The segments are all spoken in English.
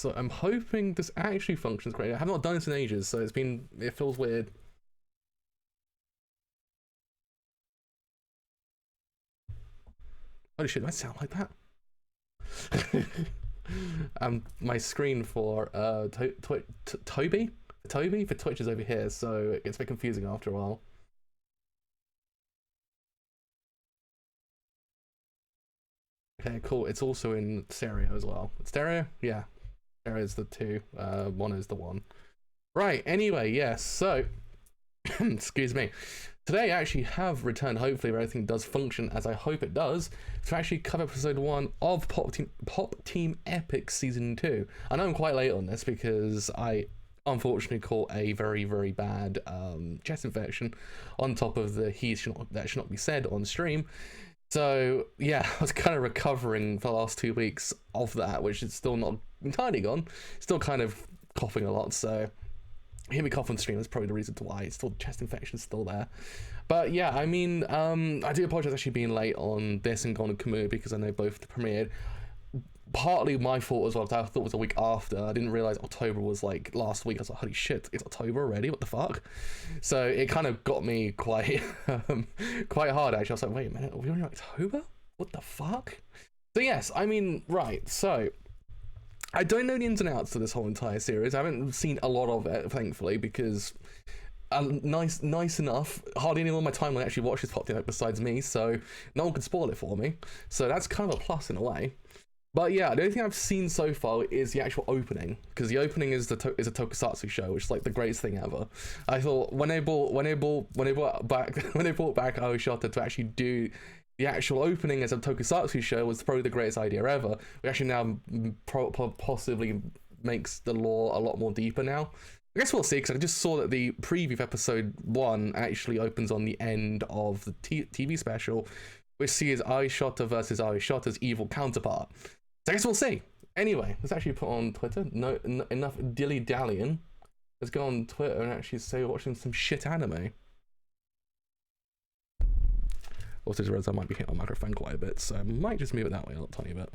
so I'm hoping this actually functions great. I have not done this in ages, so it feels weird. Holy shit, do I sound like that? My screen for Toby for Twitch is over here, so it gets a bit confusing after a while. Okay, cool. It's also in stereo as well. Stereo? Yeah. Stereo is the 2. One is the 1. Right, anyway, yes, so excuse me. Today I actually have returned, hopefully if everything does function as I hope it does, to actually cover episode 1 of Pop Team Epic Season 2. I know I'm quite late on this because I unfortunately caught a very, very bad chest infection on top of the that should not be said on stream. So yeah, I was kind of recovering for the last 2 weeks of that, which is still not entirely gone. Still kind of coughing a lot, so hear me cough on stream is probably the reason to why. It's still, chest infection's still there. But yeah, I mean, I do apologize actually being late on this and Gone Camus because I know both premiered. Partly my fault as well, I thought it was a week after. I didn't realize October was like last week. I was like, holy shit, it's October already? What the fuck? So it kind of got me quite quite hard actually. I was like, wait a minute, are we only in October? What the fuck? So yes, I mean, right, so I don't know the ins and outs of this whole entire series. I haven't seen a lot of it, thankfully, because nice enough, hardly anyone on my timeline actually watches Pop Team besides me, so no one can spoil it for me. So that's kind of a plus in a way. But yeah, the only thing I've seen so far is the actual opening, because the opening is a Tokusatsu show, which is like the greatest thing ever. I thought when they brought back Aoshota to actually do the actual opening as a Tokusatsu show was probably the greatest idea ever. We actually now possibly makes the lore a lot more deeper now. I guess we'll see, because I just saw that the preview of episode 1 actually opens on the end of the TV special, which sees Aoshota versus Aoshota's evil counterpart. So I guess we'll see. Anyway, let's actually put on Twitter. No, enough dilly-dallying. Let's go on Twitter and actually say we're watching some shit anime. Also, just realized I might be hitting my microphone quite a bit, so I might just move it that way a little tiny bit.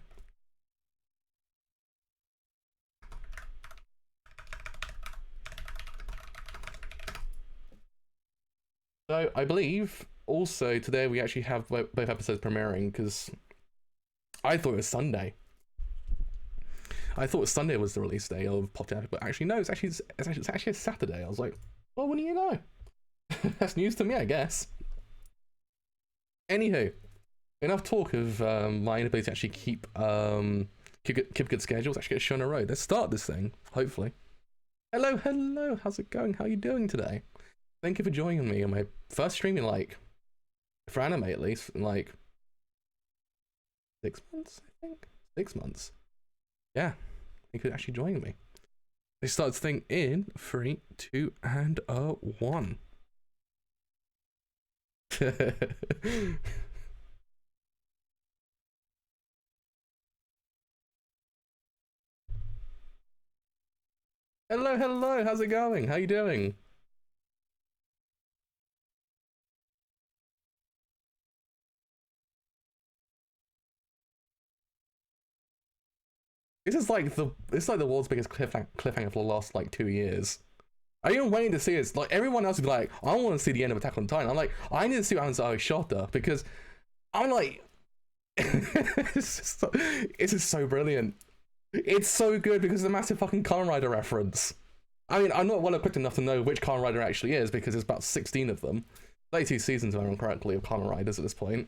So I believe also today we actually have both episodes premiering, because I thought it was Sunday. I thought Sunday was the release day of Pop Team, but actually no, it's actually a Saturday. I was like, well, when do you know? That's news to me, I guess. Anywho, enough talk of my inability to actually keep good schedules. Actually get a show on a road. Let's start this thing, hopefully. Hello, how's it going? How are you doing today? Thank you for joining me on my first stream in like, for anime at least, in like 6 months, I think? 6 months. Yeah, thank you for actually joining me. They start this thing in 3, 2, and 1. Hello, how's it going? How you doing? It's like the world's biggest cliffhanger for the last like 2 years. I'm even waiting to see it. Like everyone else is like, I want to see the end of Attack on Titan. I'm like, I need to see what happens to Aoshota, because I'm like, it's just so brilliant. It's so good because it's a massive fucking Kamen Rider reference. I mean, I'm not well equipped enough to know which Kamen Rider actually is, because there's about 16 of them. 32 seasons, if I remember correctly, of Kamen Riders at this point.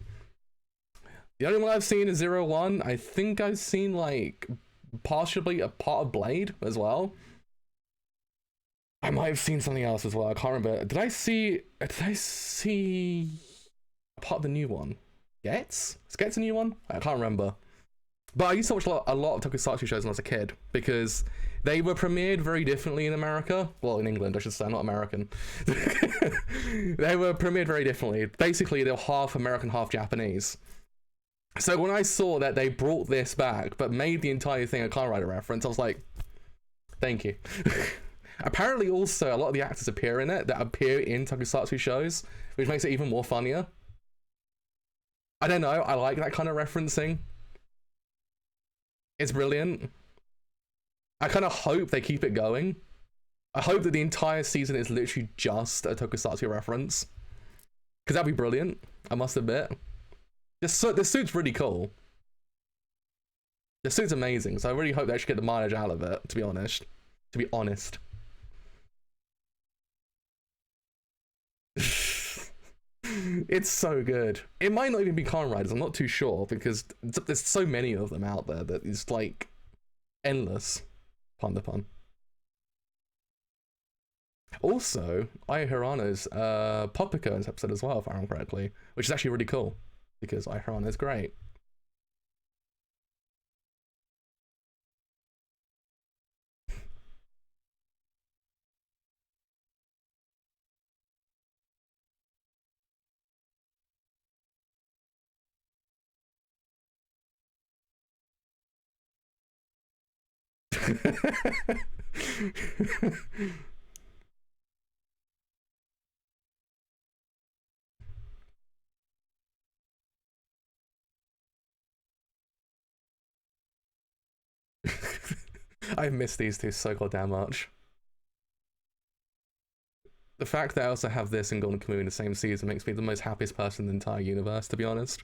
The only one I've seen is 01. I think I've seen like partially a part of Blade as well. I might have seen something else as well. I can't remember. Did I see a part of the new one? Is Get's a new one? I can't remember. But I used to watch a lot of Tokusatsu shows when I was a kid, because they were premiered very differently in America. Well, in England, I should say. I'm not American. They were premiered very differently. Basically, they were half American, half Japanese. So when I saw that they brought this back, but made the entire thing a Kamen Rider reference, I was like, thank you. Apparently also, a lot of the actors appear in it that appear in Tokusatsu shows, which makes it even more funnier. I don't know, I like that kind of referencing. It's brilliant. I kind of hope they keep it going. I hope that the entire season is literally just a Tokusatsu reference. Because that'd be brilliant, I must admit. This suit's really cool. The suit's amazing, so I really hope they actually get the mileage out of it, to be honest. It's so good. It might not even be Kamen Riders, I'm not too sure, because there's so many of them out there that it's like endless. Pun the pun. Also, Ai Hirano's Popico in this episode as well, if I remember correctly, which is actually really cool, because Ai Hirano's great. I miss these two so goddamn much. The fact that I also have this and Golden Kamuy in the same season makes me the most happiest person in the entire universe, to be honest.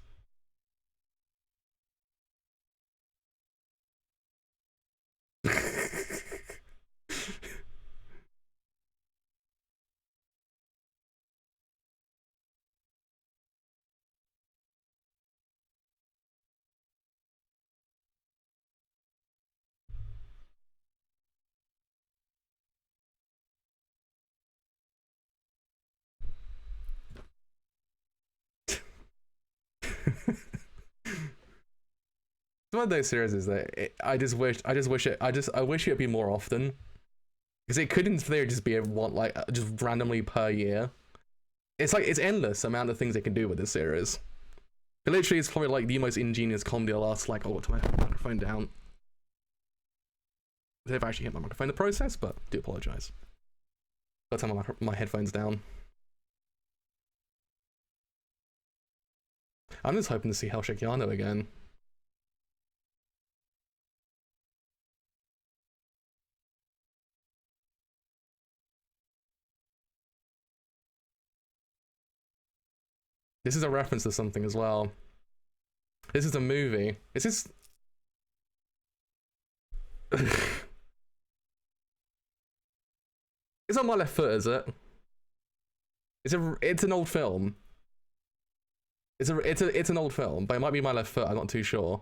One of those series is that I wish it'd be more often, because it could in theory just be a one, like just randomly per year. It's like it's endless amount of things they can do with this series. But literally, it's probably like the most ingenious comedy of the last like to my microphone down. I've actually hit my microphone in the process, but do apologize. Got to turn my headphones down. I'm just hoping to see Hell Yano again. This is a reference to something as well. This is a movie. Is this... It's on my left foot, is it? It's an old film. It's an old film, but it might be my left foot, I'm not too sure.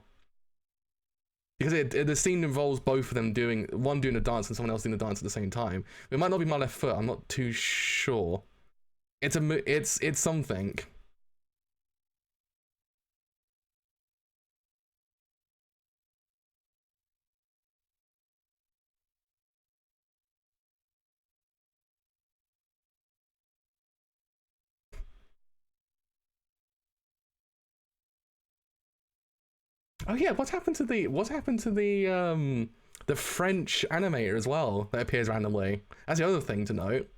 Because the scene involves both of them doing a dance and someone else doing the dance at the same time. It might not be my left foot, I'm not too sure. It's something. Oh yeah, what's happened to the French animator as well that appears randomly? That's the other thing to note.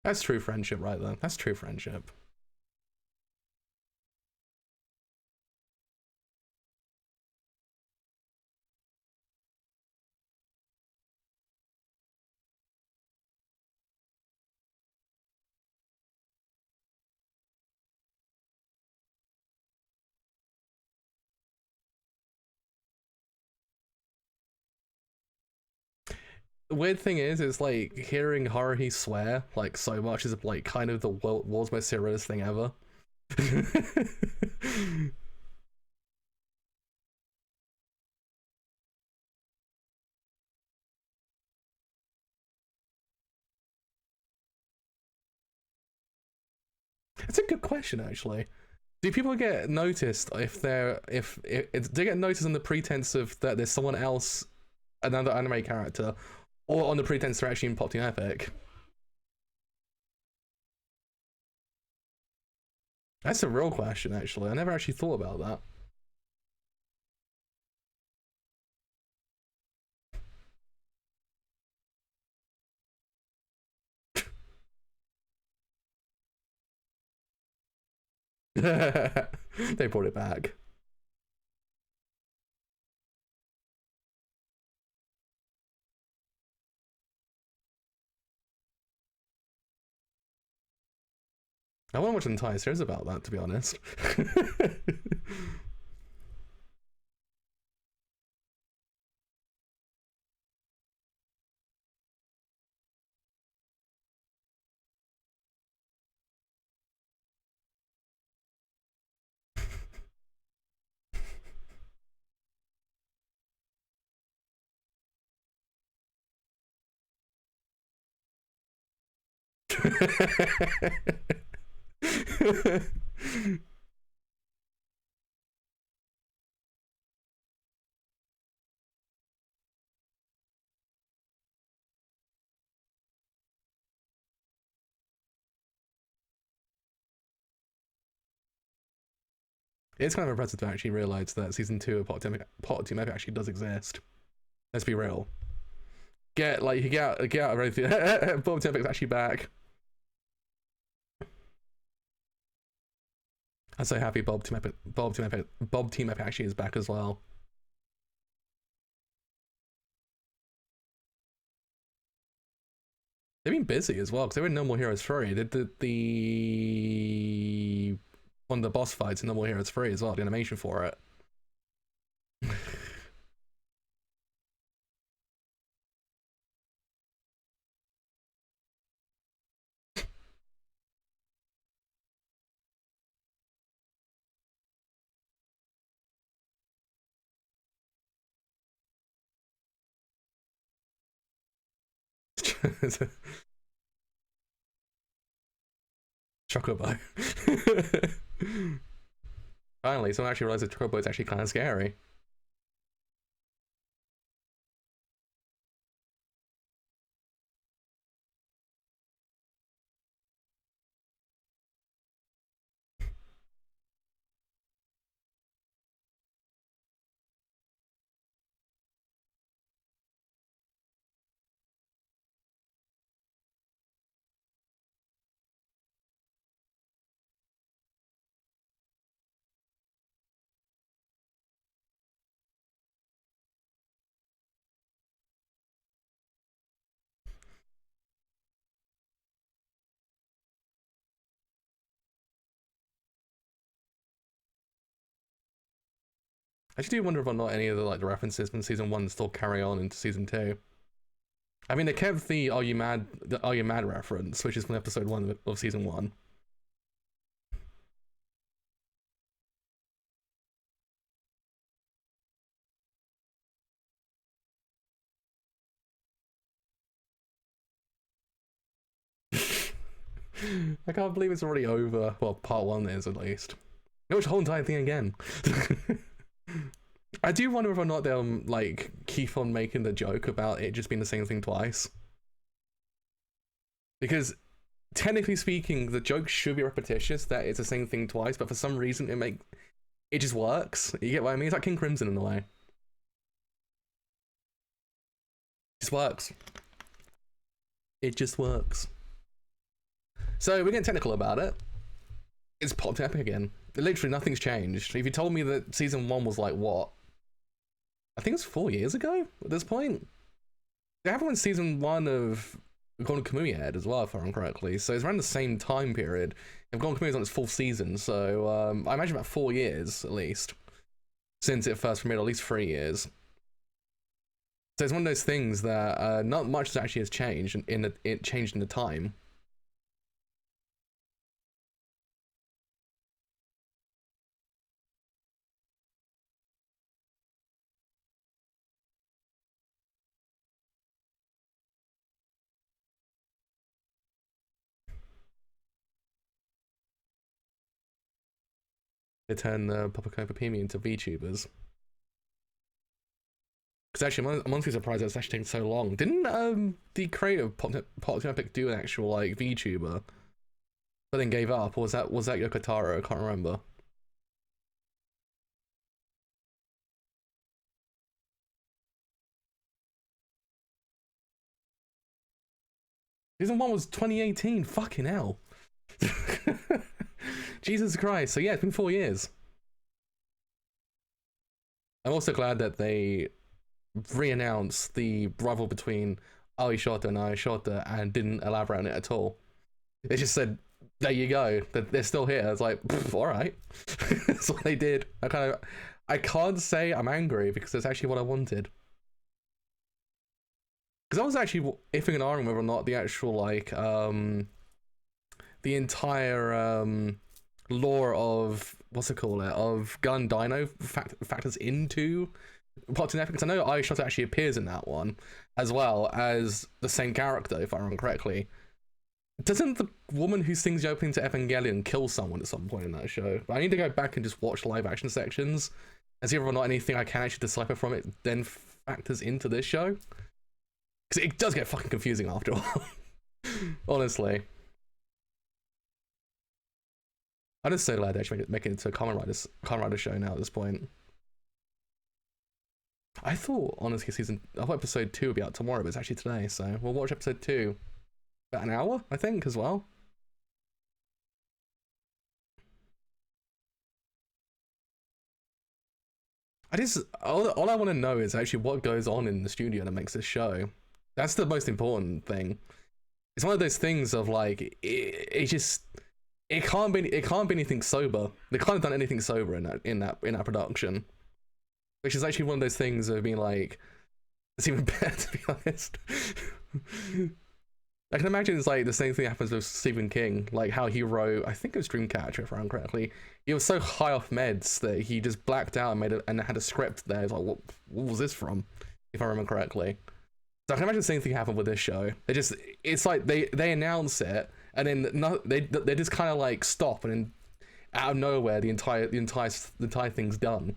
That's true friendship right there. That's true friendship. The weird thing is like hearing Haruhi swear like so much is like kind of the world's most serious thing ever. It's a good question actually. Do people get noticed if they get noticed on the pretense of that there's someone else, another anime character, or on the pretense they're actually in Pop Team Epic? That's a real question, actually. I never actually thought about that. They brought it back. I want to watch an entire series about that, to be honest. It's kind of impressive to actually realize that season 2 of Pot Team Epic actually does exist. Let's be real. Get out of everything. Pot Team Epic's actually back. I'm so happy Bob Team Epic actually is back as well. They've been busy as well because they were in No More Heroes 3. They did the one of the boss fights in No More Heroes 3 as well, the animation for it. Chocobo. Finally, someone actually realized that Chocobo is actually kind of scary. I actually do wonder if or not any of the references from season 1 still carry on into season 2. I mean, they kept the Are You Mad reference, which is from episode 1 of season 1. I can't believe it's already over. Well, part 1 is at least. No, it's the whole entire thing again. I do wonder if or not they'll keep on making the joke about it just being the same thing twice. Because technically speaking, the joke should be repetitious that it's the same thing twice, but for some reason it just works. You get what I mean? It's like King Crimson in a way. It just works. It just works. So we're getting technical about it. It's popped epic again. Literally nothing's changed. If you told me that season 1 was like what? I think it's 4 years ago at this point. They have one season 1 of Golden Kamuy aired as well, if I remember correctly. So it's around the same time period. And Golden Kamuy is on its 4th season, so I imagine about 4 years at least since it first premiered, at least 3 years. So it's one of those things that not much actually has changed it changed in the time. They turn the Popocopapimi into VTubers. Because actually, I'm honestly surprised it's actually taking so long. Didn't the creator of Pop Team Epic do an actual VTuber but then gave up. Or was that Yoko Taro? I can't remember. Season 1 was 2018. Fucking hell. Jesus Christ. So yeah, it's been 4 years. I'm also glad that they re-announced the rival between Ali Shota and Ai Shota and didn't elaborate on it at all. They just said, there you go, they're still here. It's like, all right. That's what they did. I can't say I'm angry because that's actually what I wanted. Because I was actually iffing and ahhing whether or not the actual, like, the entire lore of, what's it called, of Gun Dino factors into Parks and Epic. Because I know Ai Shota actually appears in that one, as well as the same character, if I remember correctly. Doesn't the woman who sings the opening to Evangelion kill someone at some point in that show? I need to go back and just watch live action sections and see whether or not anything I can actually decipher from it then factors into this show. Because it does get fucking confusing after a while. Honestly. I'm just so glad they actually make it into a Kamen Rider show now at this point. I thought, honestly, I thought episode 2 would be out tomorrow, but it's actually today, so we'll watch episode 2. About an hour, I think, as well. All I want to know is actually what goes on in the studio that makes this show. That's the most important thing. It's one of those things of like, it can't be anything sober. They can't have done anything sober in that production. Which is actually one of those things of being like, it's even better, to be honest. I can imagine it's like the same thing happens with Stephen King, like how he wrote, I think it was Dreamcatcher, if I remember correctly. He was so high off meds that he just blacked out and had a script there. It's like, what was this from, if I remember correctly? So I can imagine the same thing happened with this show. It's like they announce it, and then they just kind of like stop, and then out of nowhere the entire thing's done.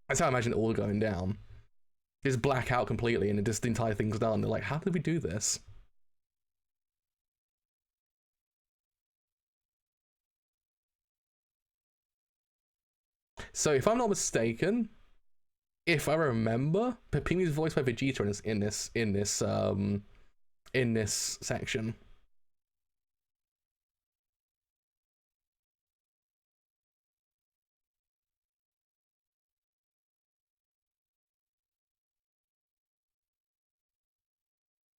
That's how I imagine it all going down. Just black out completely, and the entire thing's done. They're like, how did we do this? So if I'm not mistaken, if I remember, Pepini's voiced by Vegeta in this section.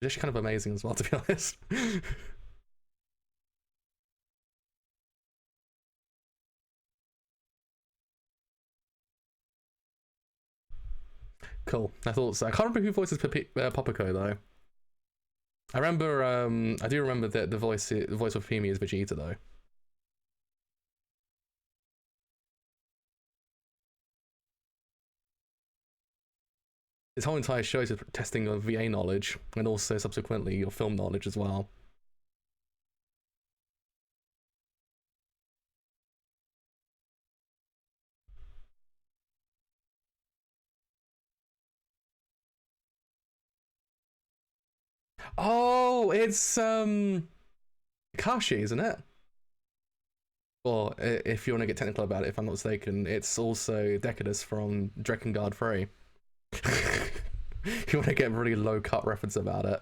It's actually kind of amazing as well, to be honest. Cool. I thought so. I can't remember who voices Popico though. I remember. I do remember that the voice of Femi is Vegeta though. This whole entire show is testing your VA knowledge and also subsequently your film knowledge as well. Oh, it's Kashi, isn't it? Or if you want to get technical about it, if I'm not mistaken, it's also Decadus from Drakengard 3. If you want to get a really low cut reference about it.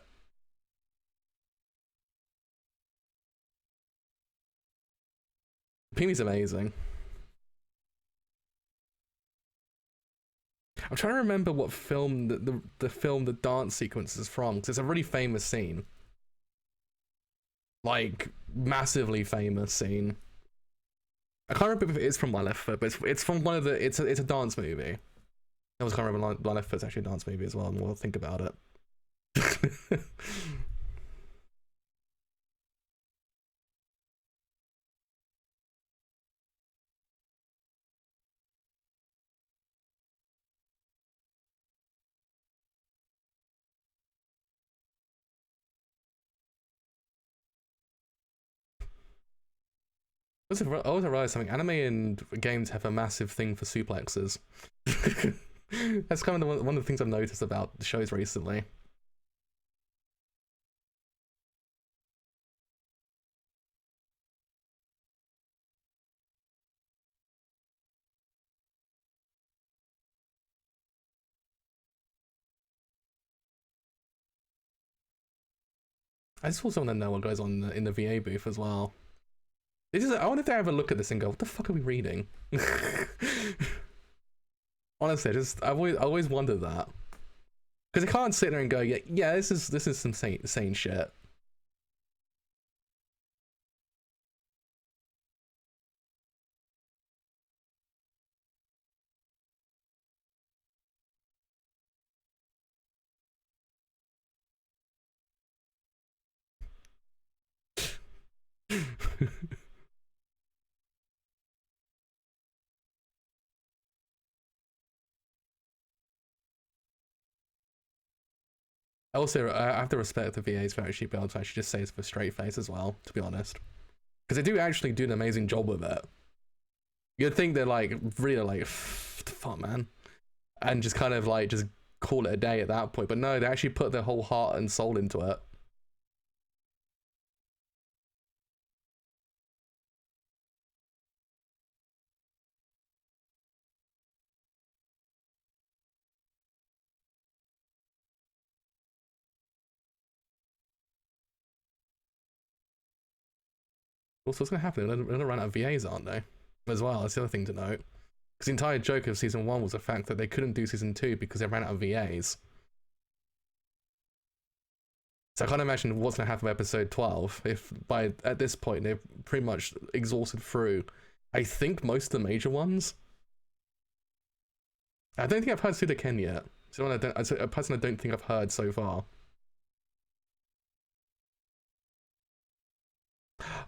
Pimi's amazing. I'm trying to remember what film the dance sequence is from, because it's a really famous scene. Like, massively famous scene. I can't remember if it is from My Left Foot, but it's from one of the. It's a dance movie. I was can't remember My Left Foot's actually a dance movie as well. More think about it. I also realized something. Anime and games have a massive thing for suplexes. That's kind of one of the things I've noticed about the shows recently. I just also want to know what goes on in the VA booth as well. I wonder if they ever look at this and go, "What the fuck are we reading?" Honestly, I've always wondered that, because I can't sit there and go, "Yeah, this is some sane shit." Also, I have to respect the VAs for actually being able to actually just say it's with a straight face as well, to be honest. Because they do actually do an amazing job with it. You'd think they're like, really like, fuck man. And just kind of like, just call it a day at that point. But no, they actually put their whole heart and soul into it. Also, what's going to happen? They're going to run out of VAs, aren't they? As well, that's the other thing to note. Because the entire joke of season 1 was the fact that they couldn't do season 2 because they ran out of VAs. So I can't imagine what's going to happen with episode 12 if at this point they've pretty much exhausted through, I think, most of the major ones. I don't think I've heard Suda Ken yet. A person I don't think I've heard so far.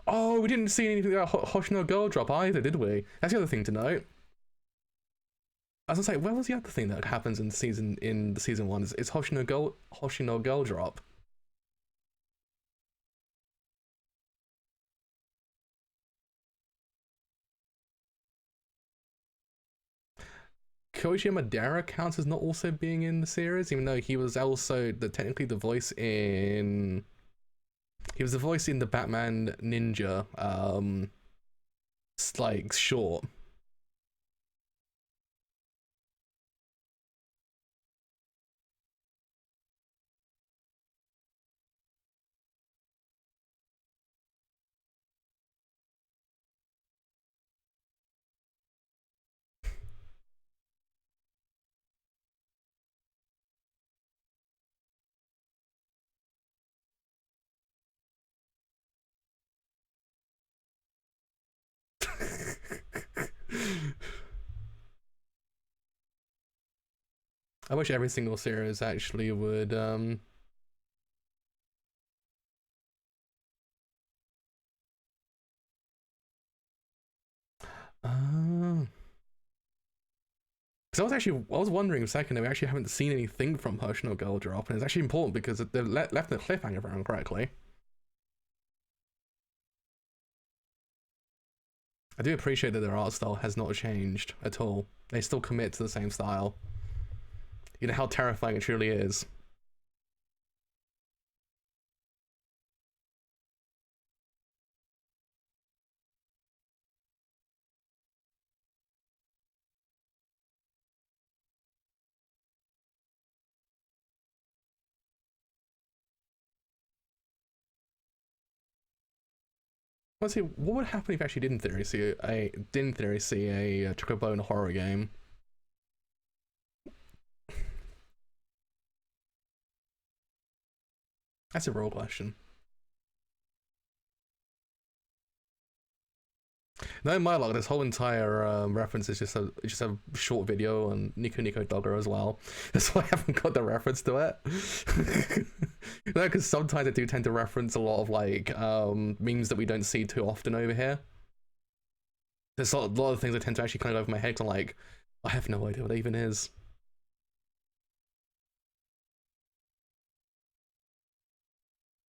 Oh, we didn't see anything about Hoshino Girl Drop either, did we? That's the other thing to note. I was gonna say, where was the other thing that happens in season 1? Is Hoshino Girl Drop? Koichi Madara counts as not also being in the series, even though he was also technically the voice in. He was the voice in the Batman Ninja, like short. I wish every single series actually would because I was wondering a second, we actually haven't seen anything from Hoshino Girl Drop, and it's actually important because they've left the cliffhanger around correctly. I do appreciate that their art style has not changed at all. They still commit to the same style. You know how terrifying it truly is. Let's see, what would happen if you actually did in theory see a Chocobone horror game? That's a real question. No, in my luck, this whole entire reference is just a short video on Nico Nico Dogger as well. That's why I haven't got the reference to it. No, because sometimes I do tend to reference a lot of like memes that we don't see too often over here. There's a lot of things I tend to actually kind of go over my head. Cause I'm like, I have no idea what it even is.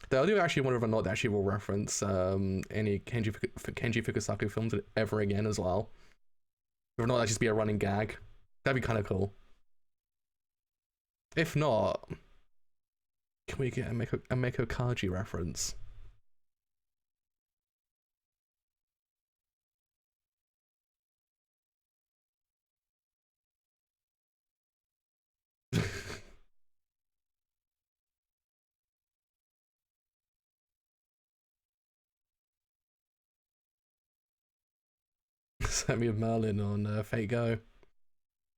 Though I do actually wonder whether or not they actually will reference any Kenji Fukasaku films ever again as well. Whether or not that just be a running gag. That'd be kind of cool. If not, can we get a Meko Kaji reference? sent me a Merlin on Fate Go.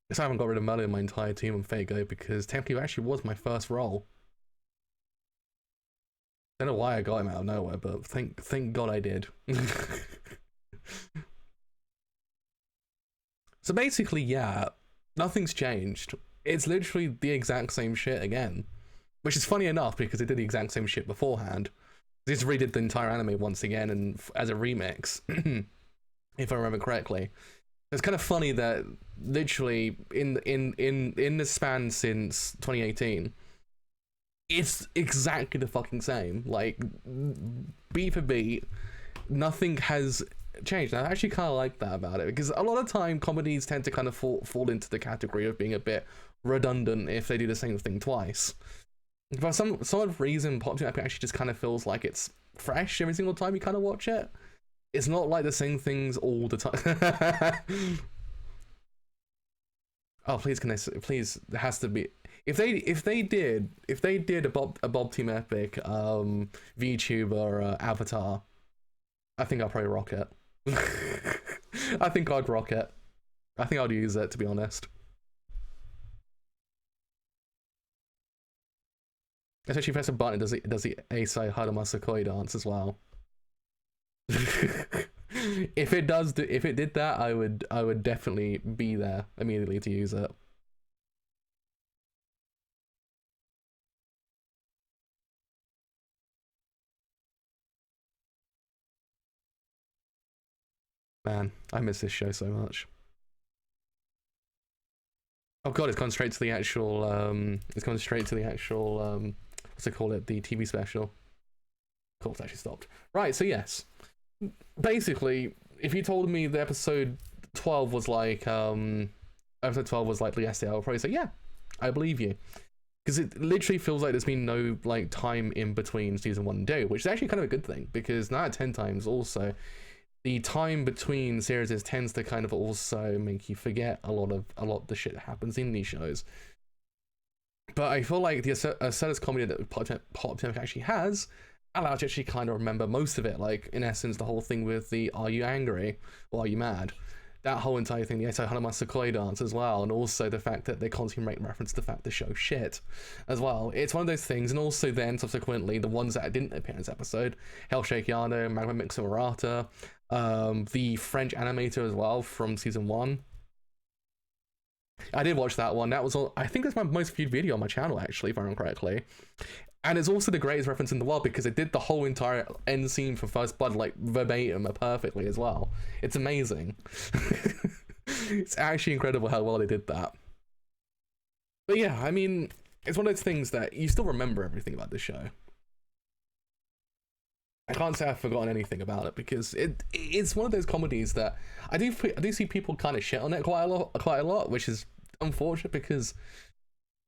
I haven't got rid of Merlin in my entire team on Fate Go because technically it actually was my first role. Don't know why I got him out of nowhere, but thank God I did. So basically, yeah, nothing's changed. It's literally the exact same shit again. Which is funny enough because they did the exact same shit beforehand. They just redid the entire anime once again and as a remix, if I remember correctly. It's kind of funny that literally in the span since 2018, it's exactly the fucking same. Like beat for beat, nothing has changed. And I actually kind of like that about it because a lot of time comedies tend to kind of fall into the category of being a bit redundant if they do the same thing twice. For some odd reason, Pop Team Epic actually just kind of feels like it's fresh every single time you kind of watch it. It's not like the same things all the time. Oh, please, please, there has to be. If they did a Bob Team Epic VTuber avatar, I think I'll probably rock it. I think I'd rock it. I think I'd use it, to be honest. Especially if you press a button, does the Eisai Hadamasakoi dance as well? If it did that, I would definitely be there immediately to use it. Man, I miss this show so much. Oh god, it's gone straight to the actual what's it called, the TV special. Cool, it's actually stopped. Right, so yes. Basically, if you told me the episode 12 was like the yesterday, I would probably say, yeah, I believe you. Because it literally feels like there's been no like time in between season 1 and 2, which is actually kind of a good thing, because 9 out of 10 times also the time between series tends to kind of also make you forget a lot of the shit that happens in these shows. But I feel like the Acertus comedy that Pop Team actually has allows you to actually kind of remember most of it. Like, in essence, the whole thing with the "Are you angry?" or "Are you mad?" That whole entire thing, the Eisai Hanamasakoi dance as well, and also the fact that they constantly make reference to the fact the show shit as well. It's one of those things, and also then subsequently the ones that didn't appear in this episode, Hellshake Yano, Magma Mixer Murata, the French animator as well from season 1. I did watch that one. That was all. I think that's my most viewed video on my channel, actually, if I remember correctly. And it's also the greatest reference in the world because it did the whole entire end scene from First Blood like verbatim perfectly as well. It's amazing. It's actually incredible how well they did that. But yeah, I mean, it's one of those things that you still remember everything about this show. I can't say I've forgotten anything about it because it's one of those comedies that I do see people kind of shit on it quite a lot, which is unfortunate because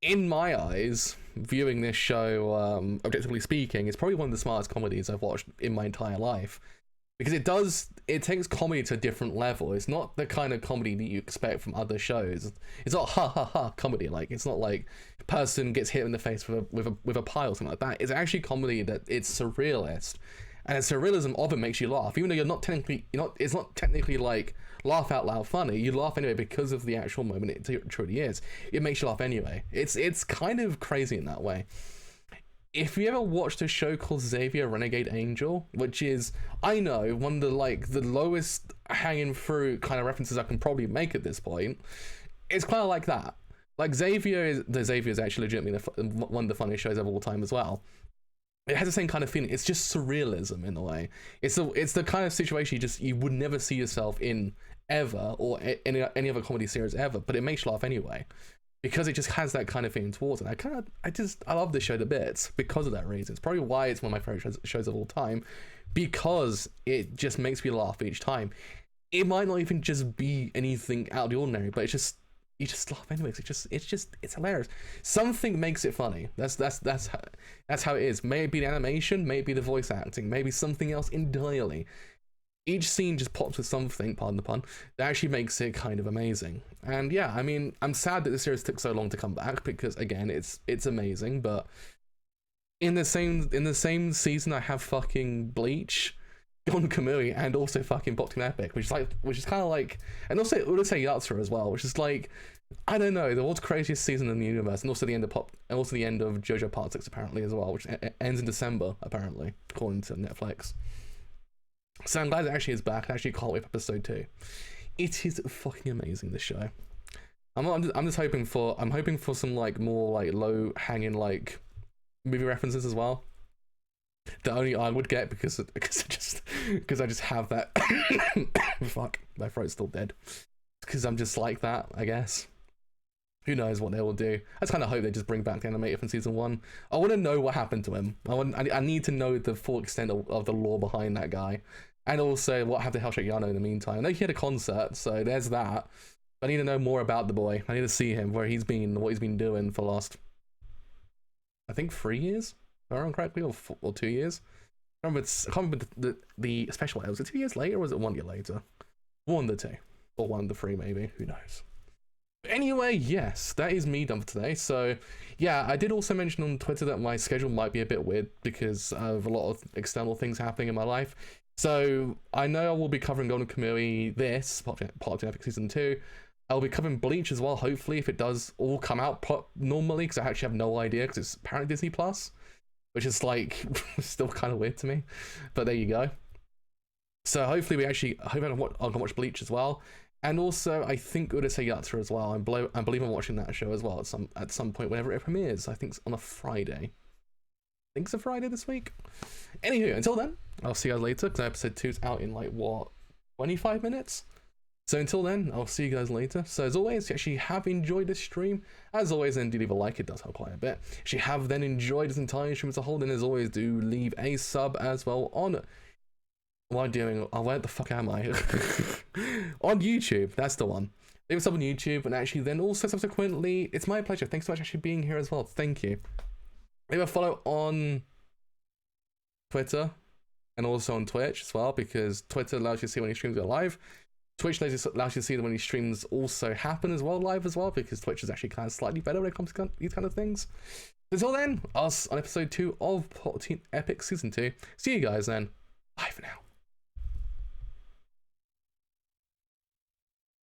in my eyes, viewing this show, objectively speaking, it's probably one of the smartest comedies I've watched in my entire life. Because it takes comedy to a different level. It's not the kind of comedy that you expect from other shows. It's not ha ha ha comedy. Like, it's not like person gets hit in the face with a pie or something like that. It's actually comedy that it's surrealist. And the surrealism of it makes you laugh, even though it's not technically like laugh out loud funny. You laugh anyway because of the actual moment it truly is. It makes you laugh anyway. It's kind of crazy in that way. If you ever watched a show called Xavier Renegade Angel, which is, I know, one of the lowest hanging fruit kind of references I can probably make at this point, it's kind of like that. Like Xavier is actually legitimately one of the funniest shows of all time as well. It has the same kind of feeling. It's just surrealism in a way. It's the kind of situation you would never see yourself in ever, or any other comedy series ever. But it makes you laugh anyway, because it just has that kind of feeling towards it. I love this show to bits because of that reason. It's probably why it's one of my favorite shows of all time, because it just makes me laugh each time. It might not even just be anything out of the ordinary, but you just laugh anyways. It's hilarious. Something makes it funny. That's how it is. Maybe the animation, maybe the voice acting, maybe something else entirely. Each scene just pops with something, pardon the pun, that actually makes it kind of amazing. And yeah, I mean, I'm sad that the series took so long to come back because again, it's amazing. But in the same season, I have fucking Bleach Gon Kamui and also fucking Boxing Epic, which is kind of like, and also Urusei Yatsura as well, which is like, I don't know, the world's craziest season in the universe, and also the end of JoJo Part 6 apparently as well, which ends in December apparently, according to Netflix. So I'm glad it actually is back. I actually can't wait for episode 2. It is fucking amazing, this show. I'm just hoping for some like more like low hanging like movie references as well. That only I would get because I just have that. Fuck, my throat's still dead. Because I'm just like that, I guess. Who knows what they will do? I just kind of hope they just bring back the animator from season 1. I want to know what happened to him. I need to know the full extent of the lore behind that guy, and also what happened to Hellshot Yano in the meantime. I know he had a concert, so there's that. I need to know more about the boy. I need to see him, where he's been, what he's been doing for the last, I think 3 years, if I remember correctly, or 2 years. I can't remember the special. Was it 2 years later, or was it 1 year later? One of the two, or one of the three, maybe. Who knows? But anyway, yes, that is me done for today. So yeah, I did also mention on Twitter that my schedule might be a bit weird because of a lot of external things happening in my life. So I know I will be covering Golden Kamui this part of Epic Season 2. I'll be covering Bleach as well, hopefully, if it does all come out normally, because I actually have no idea, because it's apparently Disney Plus, which is like still kind of weird to me, but there you go. So hopefully I can watch Bleach as well, and also I think Urusei Yatsura as well. I believe I'm watching that show as well at some point whenever it premieres. I think it's on a Friday. I think it's a Friday this week. Anywho, until then, I'll see you guys later, because episode 2 is out in like, what, 25 minutes? So until then, I'll see you guys later. So as always, if you actually have enjoyed this stream, as always, then do leave a like, it does help quite a bit. If you have then enjoyed this entire stream as a whole, then as always, do leave a sub as well on... What am I doing? Oh, where the fuck am I? On YouTube, that's the one. Leave a sub on YouTube, and actually then also subsequently, it's my pleasure. Thanks so much for actually being here as well. Thank you. Leave a follow on Twitter, and also on Twitch as well, because Twitter allows you to see when your streams go live. Twitch allows you to see when these streams also happen as well, live as well, because Twitch is actually kind of slightly better when it comes to these kind of things. Until then, us on episode 2 of Popped Epic Season 2. See you guys then. Bye for now.